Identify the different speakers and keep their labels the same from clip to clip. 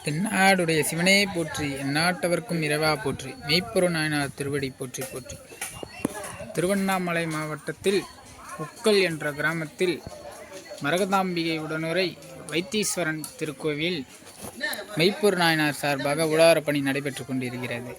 Speaker 1: தென்னாடுடைய சிவனே போற்றி, எந்நாட்டவர்க்கும் இறைவா போற்றி, மெய்ப்பொரு நாயனார் திருவடி போற்றி போற்றி. திருவண்ணாமலை மாவட்டத்தில் உக்கல் என்ற கிராமத்தில் மரகதாம்பிகை உடனுரை வைத்தீஸ்வரன் திருக்கோவில் மெய்ப்பொரு நாயனார் சார்பாக உழவார பணி நடைபெற்று கொண்டிருக்கிறது.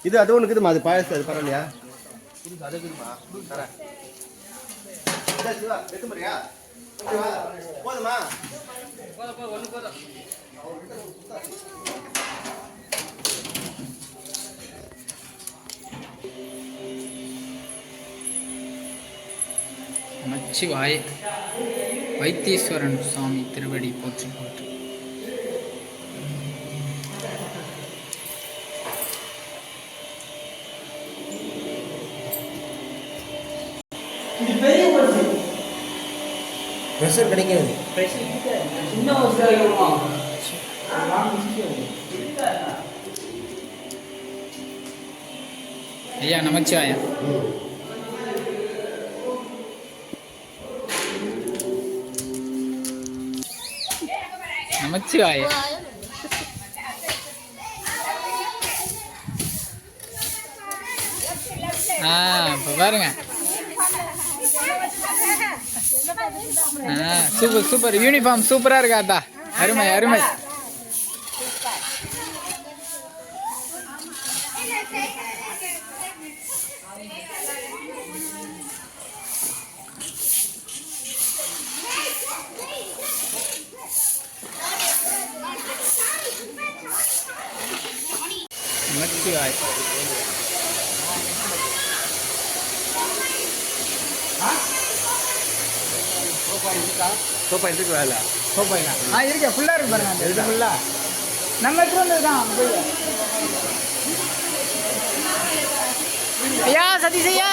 Speaker 2: இது அது ஒன்று இருக்குதுமா, அது பாயசம், அது பரவாயில்லையா? அது இருக்குதுமா, போதுமா?
Speaker 1: நமச்சிவாய. வைத்தீஸ்வரன் சுவாமி திருவடி போற்றி போற்றி.
Speaker 2: ப்ரெஷர் கிடைக்காது.
Speaker 1: ஐயா நமச்சிவாயா. நமச்சிவாய. இப்போ பாருங்க. Super super. யூனிஃபார்ம் சூப்பரா இருக்காதா? அருமை அருமை. நமச்சிவாய்.
Speaker 2: சோப்பா இருக்கு வேலை.
Speaker 1: சோப்பா இருக்கா? ஃபுல்லாக இருக்கு பாருங்க. அந்த இது ஃபுல்லாக நம்ம எடுத்து வந்தது தான். ஐயா சதீஷ் ஐயா.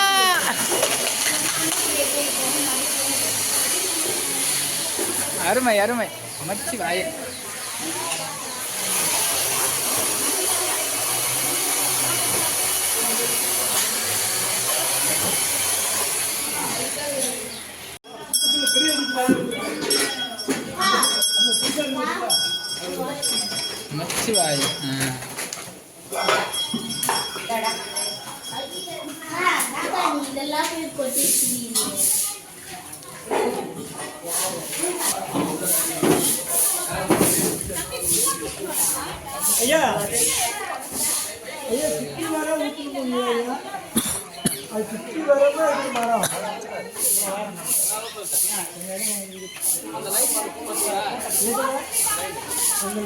Speaker 1: அருமை அருமை. நமச்சிவாய். நமச்சிவாய்.
Speaker 3: ஐயா ஐயா சுற்றி வர ஊற்றிட்டு ஐயா, அது சுற்றி வரதான் இருக்கு மரம். அந்த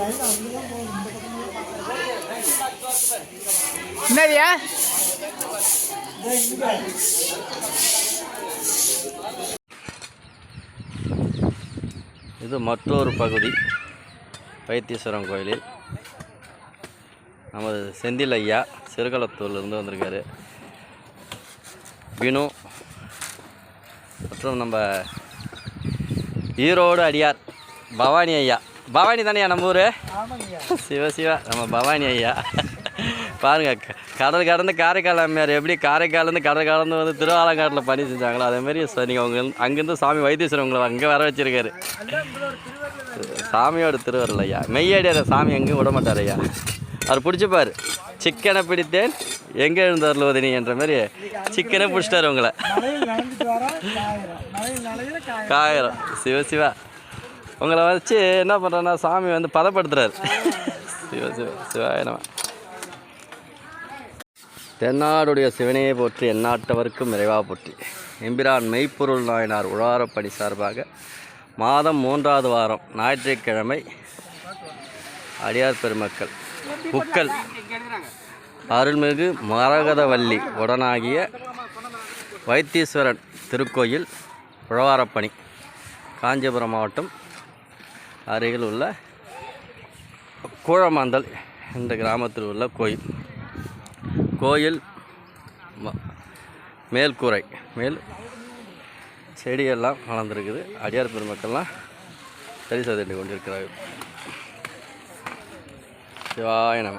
Speaker 3: லைன் அங்கதான் போகும்.
Speaker 1: என்னதியா?
Speaker 4: இது மற்றொரு பகுதி வைத்தீஸ்வரன் கோயிலில் நமது செந்தில் ஐயா சிறுகளத்தூர்லேருந்து வந்திருக்காரு. வினு மற்றும் நம்ம ஈரோடு அடியார் பவானி ஐயா. பவானி தானேயா நம்ம ஊர்? சிவசிவா நம்ம பவானி ஐயா. பாருங்கள், கடல் கடந்து காரைக்கால் அம்மையார் எப்படி காரைக்காலேருந்து கடல் கடந்து வந்து திருவாலங்காட்டில் பணி செஞ்சாங்களோ அதேமாதிரி நீங்கள் அவங்க அங்கேருந்து சாமி வைத்தீஸ்வரன் உங்களை அங்கே வர வச்சுருக்காரு. சாமியோட திருவருள் ஐயா. மெய்யடியார் சாமி எங்கேயும் விட மாட்டார் ஐயா. அவர் பிடிச்சிப்பார். சிக்கனை பிடித்தேன் எங்கே எழுந்தருள்வது நீ என்ற மாதிரி சிக்கனை பிடிச்சிட்டார் உங்களை. காயிரம் சிவசிவா உங்களை வச்சு என்ன பண்ணுறேன்னா சாமி வந்து பதப்படுத்துறாரு. சிவசிவா சிவாய நம. தென்னாடுடைய சிவனையை போற்றி, எந்நாட்டவர்க்கும் இறைவா போற்றி. எம்பிரான் மெய்ப்பொருள் நாயனார் உழவாரப்பணி சார்பாக மாதம் 3வது வாரம் ஞாயிற்றுக்கிழமை அடியார் பெருமக்கள் உக்கல் அருள்மிகு மரகதவல்லி உடனாகிய வைத்தீஸ்வரன் திருக்கோயில் உழவாரப்பணி காஞ்சிபுரம் மாவட்டம் அருகில் உள்ள கூழமாந்தல் என்ற கிராமத்தில் உள்ள கோயில் மேல்கூரை மேல் செடியெல்லாம் வளர்ந்துருக்குது. அடியார் பெருமக்கள்லாம் சரி செய்து கொண்டிருக்கிறார்கள். சிவாய நம